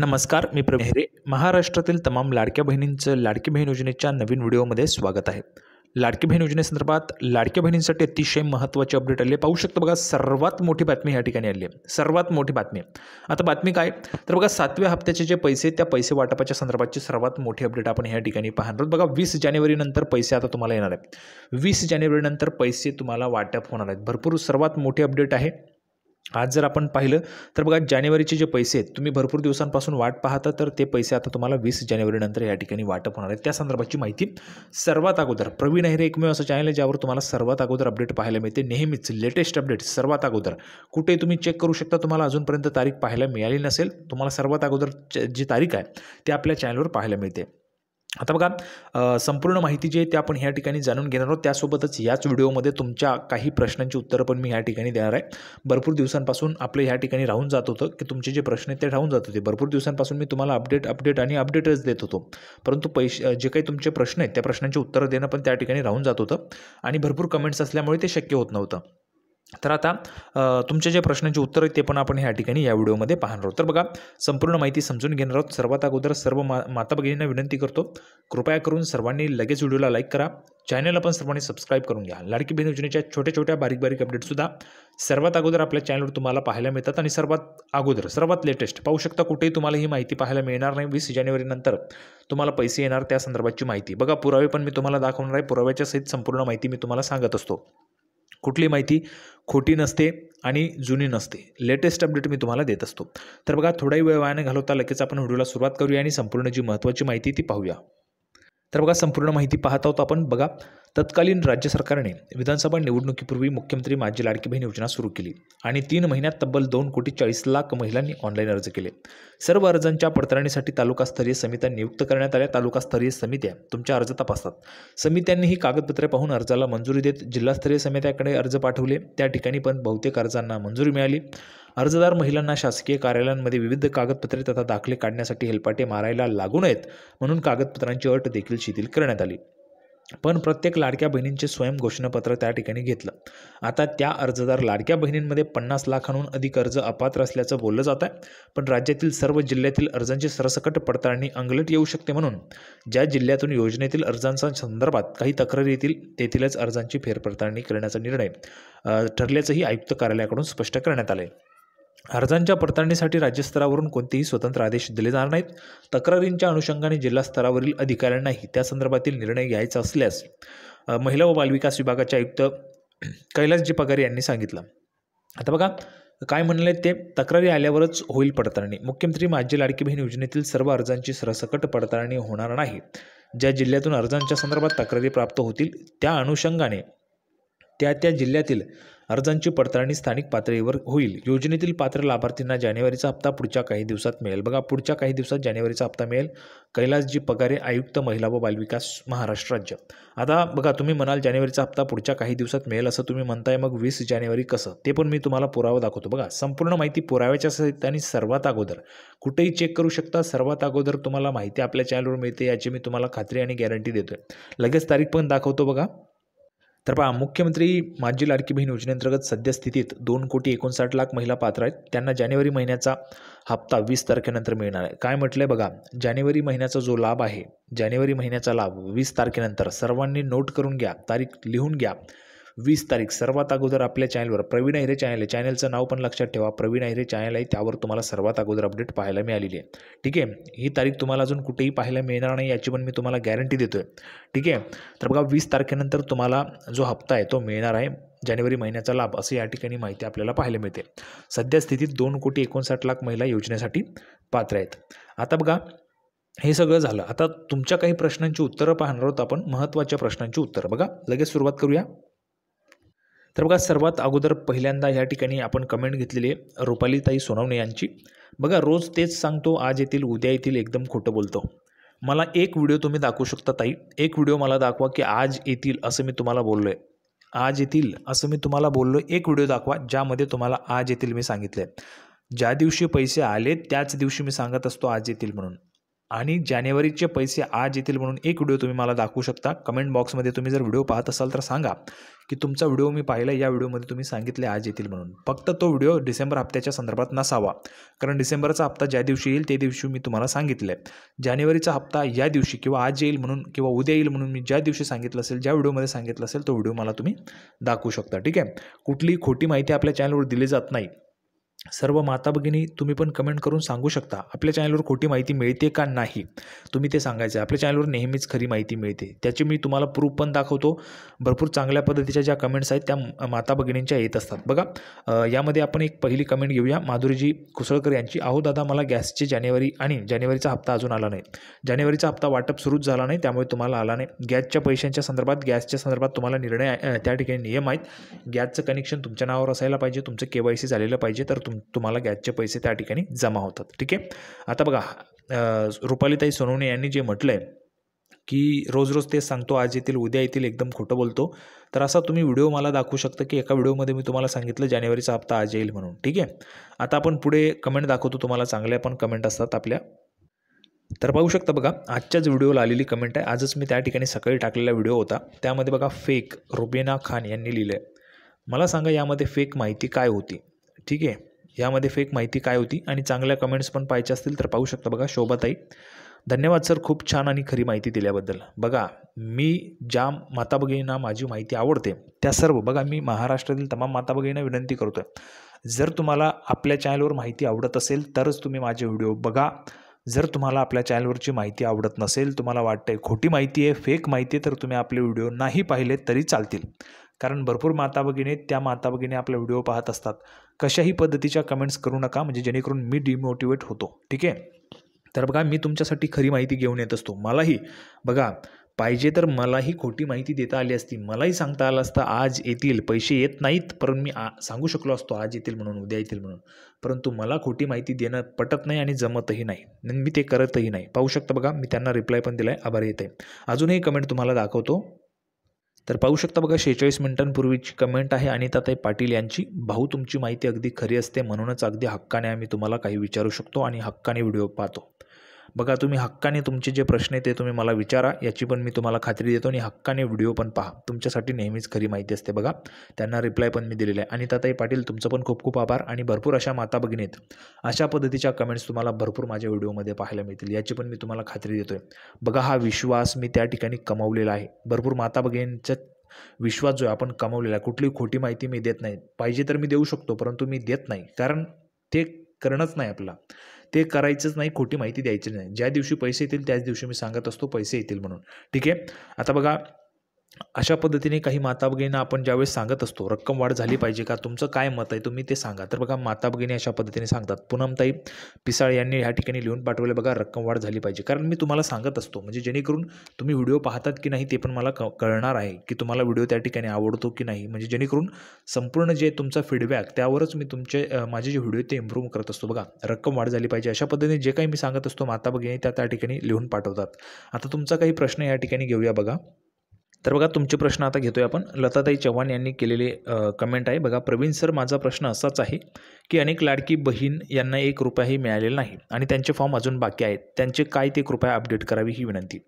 नमस्कार, मी प्रवीण हेरे. महाराष्ट्रातील तमाम लाडक्या बहिणींचं लाडकी बहीण योजनेच्या नवीन व्हिडिओमध्ये स्वागत आहे. लाडकी बहीण योजनेसंदर्भात लाडक्या बहिणींसाठी अतिशय महत्त्वाची अपडेट आली आहे. पाहू शकता बघा, सर्वात मोठी बातमी या ठिकाणी आली आहे. सर्वात मोठी बातमी. आता बातमी काय तर बघा, 7व्या हप्त्याचे जे पैसे त्या पैसे वाटपाच्या संदर्भातची सर्वात मोठी अपडेट आपण या ठिकाणी पाहणार आहोत. बघा, 20 जानेवारीनंतर पैसे आता तुम्हाला येणार आहेत. 20 जानेवारीनंतर पैसे तुम्हाला वाटप होणार आहेत. भरपूर सर्वात मोठी अपडेट आहे. आज जर आपण पाहिलं तर बघा, जानेवारीचे जे पैसे आहेत तुम्ही भरपूर दिवसांपासून वाट पाहता, तर ते पैसे आता तुम्हाला 20 जानेवारीनंतर या ठिकाणी वाटप होणार आहेत. त्या संदर्भाची माहिती सर्वात अगोदर प्रवीण हेरे एकमेव असं चॅनल आहे ज्यावर तुम्हाला सर्वात अगोदर अपडेट पाहायला मिळते. नेहमीच लेटेस्ट अपडेट सर्वात अगोदर कुठे तुम्ही चेक करू शकता. तुम्हाला अजूनपर्यंत तारीख पाहायला मिळाली नसेल, तुम्हाला सर्वात अगोदर जी तारीख आहे ती आपल्या चॅनलवर पाहायला मिळते. आता बघा, संपूर्ण माहिती जी आहे ती आपण ह्या ठिकाणी जाणून घेणार आहोत. त्यासोबतच याच व्हिडिओमध्ये तुमच्या काही प्रश्नांची उत्तरं पण मी ह्या ठिकाणी देणार आहे. भरपूर दिवसांपासून आपलं ह्या ठिकाणी राहून जात होतं की तुमचे जे प्रश्न आहेत ते राहून जात होते. भरपूर दिवसांपासून मी तुम्हाला अपडेटच देत होतो, परंतु जे काही तुमचे प्रश्न आहेत त्या प्रश्नांची उत्तरं देणं पण त्या ठिकाणी राहून जात होतं आणि भरपूर कमेंट्स असल्यामुळे ते शक्य होत नव्हतं. तर आता तुमचे जे प्रश्नांची उत्तर आहेत ते पण आपण ह्या ठिकाणी या व्हिडिओमध्ये पाहणार आहोत. तर बघा, संपूर्ण माहिती समजून घेणार आहोत. सर्वात अगोदर सर्व माता भगिनींना विनंती करतो, कृपया करून सर्वांनी लगेच व्हिडिओला लाईक करा. चॅनलला पण सर्वांनी सबस्क्राईब करून घ्या. लाडकी बहीण योजनेच्या छोट्या बारीक अपडेटसुद्धा सर्वात अगोदर आपल्या चॅनलवर तुम्हाला पाहायला मिळतात आणि सर्वात लेटेस्ट पाहू शकता. कुठेही तुम्हाला ही माहिती पाहायला मिळणार नाही. 20 जानेवारीनंतर तुम्हाला पैसे येणार त्या संदर्भाची माहिती. बघा, पुरावे पण मी तुम्हाला दाखवणार आहे. पुराव्याच्या सहित संपूर्ण माहिती मी तुम्हाला सांगत असतो. कुठली माहिती खोटी नसते आणि जुनी नसते. लेटेस्ट अपडेट मी तुम्हाला देत असतो. तर बघा, थोडाही वेळ वाया न घालवता लगेच आपण व्हिडिओला सुरुवात करूया आणि संपूर्ण जी महत्त्वाची माहिती ती पाहूया. तर बघा, संपूर्ण माहिती पाहत आहोत आपण. बघा, तत्कालीन राज्य सरकारने विधानसभा निवडणुकीपूर्वी मुख्यमंत्री माझी लाडकी बहीण योजना सुरू केली आणि 3 महिन्यात तब्बल 2,40,00,000 महिलांनी ऑनलाईन अर्ज केले. सर्व अर्जांच्या पडताळणीसाठी तालुकास्तरीय समित्या नियुक्त करण्यात आल्या. तालुकास्तरीय समित्या तुमच्या अर्ज तपासतात. समित्यांनी ही कागदपत्रे पाहून अर्जाला मंजुरी देत जिल्हास्तरीय समित्याकडे अर्ज पाठवले. त्या ठिकाणी पण बहुतेक अर्जांना मंजुरी मिळाली. अर्जदार महिलांना शासकीय कार्यालयांमध्ये विविध कागदपत्रे तथा दाखले काढण्यासाठी हेलपाटे मारायला लागू नयेत म्हणून कागदपत्रांची अट देखील शिथिल करण्यात आली. पण प्रत्येक लाडक्या बहिणींचे स्वयं घोषणापत्र त्या ठिकाणी घेतलं. आता त्या अर्जदार लाडक्या बहिणींमध्ये 50 लाखांहून अधिक अर्ज अपात्र असल्याचं बोललं जात आहे. पण राज्यातील सर्व जिल्ह्यातील अर्जांची सरसकट पडताळणी अंगलट येऊ शकते, म्हणून ज्या जिल्ह्यातून योजनेतील अर्जांच्या संदर्भात काही तक्रारी येतील तेथीलच अर्जांची फेरपडताळणी करण्याचा निर्णय ठरल्याचंही आयुक्त कार्यालयाकडून स्पष्ट करण्यात आले. अर्जांच्या पडताळणीसाठी राज्यस्तरावरून कोणतेही स्वतंत्र आदेश दिले जाणार नाहीत. तक्रारींच्या अनुषंगाने जिल्हा स्तरावरील अधिकाऱ्यांनाही त्या संदर्भातील निर्णय घ्यायचा असल्यास महिला व बालविकास विभागाचे आयुक्त कैलासजी पगारे यांनी सांगितलं. आता बघा, काय म्हणले ते, तक्रारी आल्यावरच होईल पडताळणी. मुख्यमंत्री माझी लाडकी बहीण योजनेतील सर्व अर्जांची सरसकट पडताळणी होणार नाही. ज्या जिल्ह्यातून अर्जांच्या संदर्भात तक्रारी प्राप्त होतील त्या अनुषंगाने त्या जिल्ह्यातील अर्जांची पडताळणी स्थानिक पातळीवर होईल. योजनेतील पात्र लाभार्थींना जानेवारीचा हप्ता पुढच्या काही दिवसात मिळेल. बघा, पुढच्या काही दिवसात जानेवारीचा हप्ता मिळेल. कैलासजी पगारे, आयुक्त महिला व बालविकास महाराष्ट्र राज्य. आता बघा, तुम्ही म्हणाल जानेवारीचा हप्ता पुढच्या काही दिवसात मिळेल असं तुम्ही म्हणताय, मग 20 जानेवारी कसं? ते पण मी तुम्हाला पुरावा दाखवतो. बघा, संपूर्ण माहिती पुराव्याच्या सहित आणि सर्वात अगोदर कुठेही चेक करू शकता. सर्वात अगोदर तुम्हाला माहिती आपल्या चॅनलवर मिळते याची मी तुम्हाला खात्री आणि गॅरंटी देतोय. लगेच तारीख पण दाखवतो. बघा, तर पहा, मुख्यमंत्री माझी लाडकी बहीण योजनेअंतर्गत सद्यस्थितीत 2,59,00,000 महिला पात्र आहेत. त्यांना जानेवारी महिन्याचा हप्ता 20 तारखेनंतर मिळणार आहे. काय म्हटलंय बघा, जानेवारी महिन्याचा जो लाभ आहे, जानेवारी महिन्याचा लाभ 20 तारखेनंतर. सर्वांनी नोट करून घ्या, तारीख लिहून घ्या. 20 तारीख सर्वात अगोदर आपल्या चॅनलवर प्रवीण हेरे चॅनल आहे. चॅनलचं नाव पण लक्षात ठेवा, प्रवीण हेरे चॅनल आहे. त्यावर तुम्हाला सर्वात अगोदर अपडेट पाहायला मिळालेली आहे. ठीक आहे, ही तारीख तुम्हाला अजून कुठेही पाहायला मिळणार नाही याची पण मी तुम्हाला गॅरंटी देतोय. ठीक आहे, तर बघा, 20 तारखेनंतर तुम्हाला जो हप्ता आहे तो मिळणार आहे, जानेवारी महिन्याचा लाभ, असं या ठिकाणी माहिती आपल्याला पाहायला मिळते. सध्या स्थितीत 2,59,00,000 महिला योजनेसाठी पात्र आहेत. आता बघा, हे सगळं झालं. आता तुमच्या काही प्रश्नांची उत्तरं पाहणार आहोत आपण, महत्त्वाच्या प्रश्नांची उत्तरं. बघा, लगेच सुरुवात करूया. तर बघा, सर्वात अगोदर पहिल्यांदा या ठिकाणी आपण कमेंट घेतलेली आहे रुपालीताई सोनवणे यांची. बघा, रोज तेच सांगतो, आज येतील उद्या येतील, एकदम खोटं बोलतो. मला एक व्हिडिओ तुम्ही दाखवू शकता ताई, एक व्हिडिओ मला दाखवा की आज येतील असं मी तुम्हाला बोललो आहे. आज येतील असं मी तुम्हाला बोललो आहे, एक व्हिडिओ दाखवा ज्यामध्ये तुम्हाला आज येतील मी सांगितलं आहे. ज्या दिवशी पैसे आले त्याच दिवशी मी सांगत असतो आज येतील म्हणून. आणि जानेवारीचे पैसे आज येतील म्हणून एक व्हिडिओ तुम्ही मला दाखवू शकता. कमेंट बॉक्समध्ये तुम्ही जर व्हिडिओ पाहत असाल तर सांगा की तुमचा व्हिडिओ मी पाहिला, या व्हिडिओमध्ये तुम्ही सांगितले आज येतील म्हणून. फक्त तो व्हिडिओ डिसेंबर हप्त्याच्या संदर्भात नसावा, कारण डिसेंबरचा हप्ता ज्या दिवशी येईल त्या दिवशी मी तुम्हाला सांगितलं आहे. जानेवारीचा हप्ता या दिवशी किंवा आज येईल म्हणून किंवा उद्या येईल म्हणून मी ज्या दिवशी सांगितलं असेल, ज्या व्हिडिओमध्ये सांगितलं असेल तो व्हिडिओ मला तुम्ही दाखवू शकता. ठीक आहे. कुठलीही खोटी माहिती आपल्या चॅनलवर दिली जात नाही. सर्व माता भगिनी तुम्ही पण कमेंट करून सांगू शकता आपल्या चॅनलवर खोटी माहिती मिळते का नाही, तुम्ही ते सांगायचं आहे. आपल्या चॅनलवर नेहमीच खरी माहिती मिळते, त्याची मी तुम्हाला प्रूफ पण दाखवतो. भरपूर चांगल्या पद्धतीच्या ज्या कमेंट्स आहेत त्या माता भगिनींच्या येत असतात. बघा यामध्ये आपण एक पहिली कमेंट घेऊया. माधुरीजी कुसळकर यांची, अहो दादा मला गॅसचे जानेवारीचा हप्ता अजून आला नाही. जानेवारीचा हप्ता वाटप सुरूच झाला नाही, त्यामुळे तुम्हाला आला नाही. गॅसच्या पैशांच्या संदर्भात तुम्हाला निर्णय त्या ठिकाणी नियम आहेत. गॅसचं कनेक्शन तुमच्या नावावर असायला पाहिजे, तुमचं KYC झालेलं पाहिजे, तर तुम्हाला गॅसचे पैसे त्या ठिकाणी जमा होतात. ठीक आहे. आता बघा रुपालीताई सोनवणे यांनी जे म्हटलं आहे की रोज रोज तेच सांगतो, आज येतील उद्या येतील, एकदम खोटं बोलतो. तर असा तुम्ही व्हिडिओ मला दाखवू शकता की एका व्हिडिओमध्ये मी तुम्हाला सांगितलं जानेवारीचा हप्ता आज येईल म्हणून. ठीक आहे. आता आपण पुढे कमेंट दाखवतो तुम्हाला, चांगल्या पण कमेंट असतात आपल्या. तर पाहू शकता बघा आजच्याच व्हिडिओला आलेली कमेंट आहे. आजच मी त्या ठिकाणी सकाळी टाकलेला व्हिडिओ होता. त्यामध्ये बघा फेक रुबेना खान यांनी लिहिलं आहे, मला सांगा यामध्ये फेक माहिती काय होती. ठीक आहे. यामध्ये फेक माहिती काय होती आणि चांगल्या कमेंट्स पण पाहिजे असतील तर पाहू शकता. बघा शोभाताई, धन्यवाद सर, खूप छान आणि खरी माहिती दिल्याबद्दल. बघा मी ज्या माता भगिनींना माझी माहिती आवडते त्या सर्व, बघा मी महाराष्ट्रातील तमाम माता भगिनींना विनंती करतो आहे, जर तुम्हाला आपल्या चॅनलवर माहिती आवडत असेल तरच तुम्ही माझे व्हिडिओ बघा. जर तुम्हाला आपल्या चॅनलवरची माहिती आवडत नसेल, तुम्हाला वाटतंय खोटी माहिती आहे, फेक माहिती आहे, तर तुम्ही आपले व्हिडिओ नाही पाहिले तरी चालतील. कारण भरपूर माता भगिनी, त्या माता भगिनी आपला व्हिडिओ पाहत असतात. कशाही पद्धतीच्या कमेंट्स करू नका, म्हणजे जेणेकरून मी डिमोटिवेट होतो. ठीक आहे. तर बघा मी तुमच्यासाठी खरी माहिती घेऊन येत असतो. मलाही बघा पाहिजे तर मलाही खोटी माहिती देता आली असती, मलाही सांगता आलं असतं आज येतील, पैसे येत नाहीत, परंतु मी सांगू शकलो असतो आज येतील म्हणून, उद्या येतील म्हणून. परंतु मला खोटी माहिती देणं पटत नाही आणि जमतही नाही, मी ते करतही नाही. पाहू शकता बघा मी त्यांना रिप्लाय पण दिला आहे, आभार येत आहे. अजूनही कमेंट तुम्हाला दाखवतो. तर पाहू शकता बघा 46 मिनिटांपूर्वीची कमेंट आहे अनिताताई पाटील यांची, भाऊ तुमची माहिती अगदी खरी असते, म्हणूनच अगदी हक्काने आम्ही तुम्हाला काही विचारू शकतो आणि हक्काने व्हिडिओ पाहतो. बघा तुम्ही हक्काने तुमचे जे प्रश्न आहेत ते तुम्ही मला विचारा, याची पण मी तुम्हाला खात्री देतो आणि हक्काने व्हिडिओ पण पहा, तुमच्यासाठी नेहमीच खरी माहिती असते. बघा त्यांना रिप्लाय पण मी दिलेला आहे. अनिताताई पाटील तुमचं पण खूप खूप आभार. आणि भरपूर अशा माता भगिनी आहेत, अशा पद्धतीच्या कमेंट्स तुम्हाला भरपूर माझ्या व्हिडिओमध्ये पाहायला मिळतील, याची पण मी तुम्हाला खात्री देतो आहे. बघा हा विश्वास मी त्या ठिकाणी कमावलेला आहे. भरपूर माता भगिनींचा विश्वास जो आहे आपण कमावलेला आहे. कुठलीही खोटी माहिती मी देत नाही, पाहिजे तर मी देऊ शकतो परंतु मी देत नाही, कारण ते करणंच नाही आपला, ते करायचंच नाही, खोटी माहिती द्यायची नाही. ज्या दिवशी पैसे येतील त्याच दिवशी मी सांगत असतो पैसे येतील म्हणून. ठीक आहे. आता बघा अशा पद्धतीने काही माता भगिनींना आपण ज्यावेळेस सांगत असतो रक्कम वाढ झाली पाहिजे का, तुमचं काय मत आहे तुम्ही ते सांगा. तर बघा माता भगिनी अशा पद्धतीने सांगतात. पूनमताई पिसाळ यांनी ह्या ठिकाणी लिहून पाठवले, बघा रक्कम वाढ झाली पाहिजे, कारण मी तुम्हाला सांगत असतो, म्हणजे जेणेकरून तुम्ही व्हिडिओ पाहतात की नाही ते पण मला कळणार आहे की तुम्हाला व्हिडिओ त्या ठिकाणी आवडतो की नाही, म्हणजे जेणेकरून संपूर्ण जे तुमचा फीडबॅक त्यावरच मी माझे जे व्हिडिओ ते इम्प्रूव्ह करत असतो. बघा रक्कम वाढ झाली पाहिजे, अशा पद्धतीने जे काही मी सांगत असतो माता भगिनी त्या ठिकाणी लिहून पाठवतात. आता तुमचा काही प्रश्न या ठिकाणी घेऊया. बघा तर बघा तुमचे प्रश्न आता घेतोय आपण. लताताई चव्हाण यांनी केलेले कमेंट आहे. बघा प्रवीण सर माझा प्रश्न असाच आहे की अनेक लाडकी बहीण यांना 1 रुपयाही मिळालेला नाही आणि त्यांचे फॉर्म अजून बाकी आहेत, त्यांचे काय ते कृपया अपडेट करावी ही विनंती.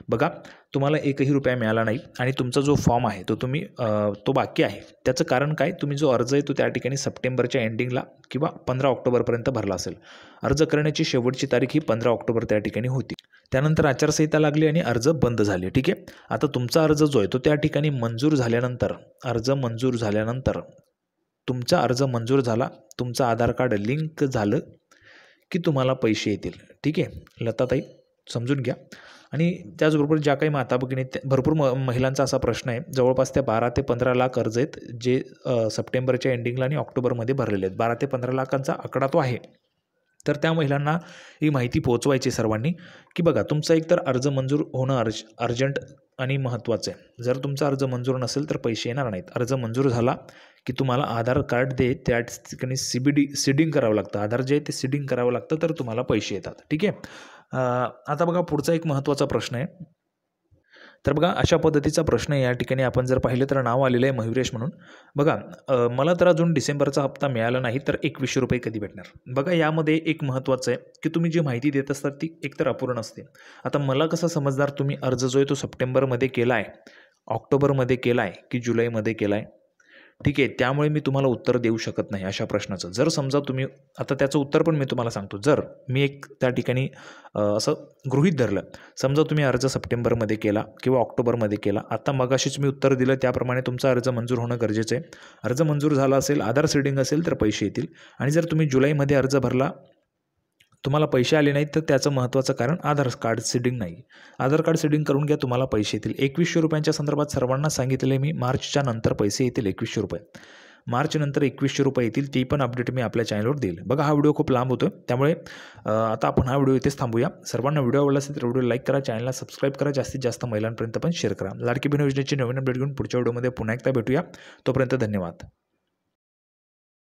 बघा तुम्हाला 1ही रुपया मिळाला नाही आणि तुमचा जो फॉर्म आहे तो बाकी आहे, त्याचं कारण काय, तुम्ही जो अर्ज आहे तो त्या ठिकाणी सप्टेंबरच्या एंडिंगला किंवा 15 ऑक्टोबरपर्यंत भरला असेल. अर्ज करण्याची शेवटची तारीख ही 15 ऑक्टोबर त्या ठिकाणी होती. त्यानंतर आचारसंहिता लागली आणि अर्ज बंद झाले. ठीक आहे. आता तुमचा अर्ज जो आहे तो त्या ठिकाणी मंजूर झाल्यानंतर, तुमचा अर्ज मंजूर झाला, तुमचं आधार कार्ड लिंक झालं की तुम्हाला पैसे येतील. ठीक आहे. लताताई समजून घ्या. आणि त्याचबरोबर ज्या काही माता भगिनी, भरपूर महिलांचा असा प्रश्न आहे, जवळपास त्या 12 ते 15 लाख अर्ज आहेत जे सप्टेंबरच्या एंडिंगला आणि ऑक्टोबरमध्ये भरलेले आहेत. 12 ते 15 लाखांचा आकडा तो आहे. तर त्या महिलांना ही माहिती पोहोचवायची सर्वांनी की बघा तुमचा एकतर अर्ज मंजूर होणं अर्जंट आणि महत्त्वाचं आहे. जर तुमचा अर्ज मंजूर नसेल तर पैसे येणार नाहीत. अर्ज मंजूर झाला की तुम्हाला आधार कार्ड त्या ठिकाणी सीडिंग करावं लागतं, आधार जे आहे ते सीडिंग करावं लागतं, तर तुम्हाला पैसे येतात. ठीक आहे. आता बघा पुढचा एक महत्त्वाचा प्रश्न आहे. तर बघा अशा पद्धतीचा प्रश्न या ठिकाणी आपण जर पाहिलं तर नाव आलेलं आहे मयुरेश म्हणून. बघा मला तर अजून डिसेंबरचा हप्ता मिळाला नाही, तर 2100 रुपये कधी भेटणार? बघा यामध्ये एक महत्त्वाचं आहे की तुम्ही जी माहिती देत असतात ती एकतर अपूर्ण असते. आता मला कसं समजणार तुम्ही अर्ज जो आहे तो सप्टेंबरमध्ये केला आहे, ऑक्टोबरमध्ये केला आहे की जुलैमध्ये केला आहे? ठीक आहे, त्यामुळे मी तुम्हाला उत्तर देऊ शकत नाही अशा प्रश्नाचं. जर समजा तुम्ही आता त्याचं उत्तर पण मी तुम्हाला सांगतो. जर मी एक त्या ठिकाणी असं गृहीत धरलं, समजा तुम्ही अर्ज सप्टेंबरमध्ये केला किंवा ऑक्टोबरमध्ये केला. आता मगाशीच मी उत्तर दिलं त्याप्रमाणे तुमचा अर्ज मंजूर होणं गरजेचं आहे. अर्ज मंजूर झाला असेल, आधार सीडिंग असेल तर पैसे येतील. आणि जर तुम्ही जुलैमध्ये अर्ज भरला, तुम्हाला पैसे आले नाहीत, तर त्याचं महत्त्वाचं कारण आधार कार्ड सीडिंग नाही. आधार कार्ड सीडिंग करून घ्या, तुम्हाला पैसे येतील. 2100 रुपयांच्या संदर्भात सर्वांना सांगितले मी, मार्चच्या नंतर पैसे येतील 2100 रुपये. मार्चनंतर 2100 रुपये येतील, ती पण अपडेट मी आपल्या चॅनलवर देईल. बघा हा व्हिडिओ खूप लांब होतो, त्यामुळे आता आपण हा व्हिडिओ इथेच थांबूया. सर्वांना व्हिडिओ आवडला असेल तर व्हिडिओ लाईक करा, चॅनलला सबस्क्राईब करा, जास्तीत जास्त महिलांपर्यंत पण शेअर करा. लाडकी बहीण योजनेची नवीन अपडेट घेऊन पुढच्या व्हिडिओमध्ये पुन्हा एकदा भेटूया. तोपर्यंत धन्यवाद.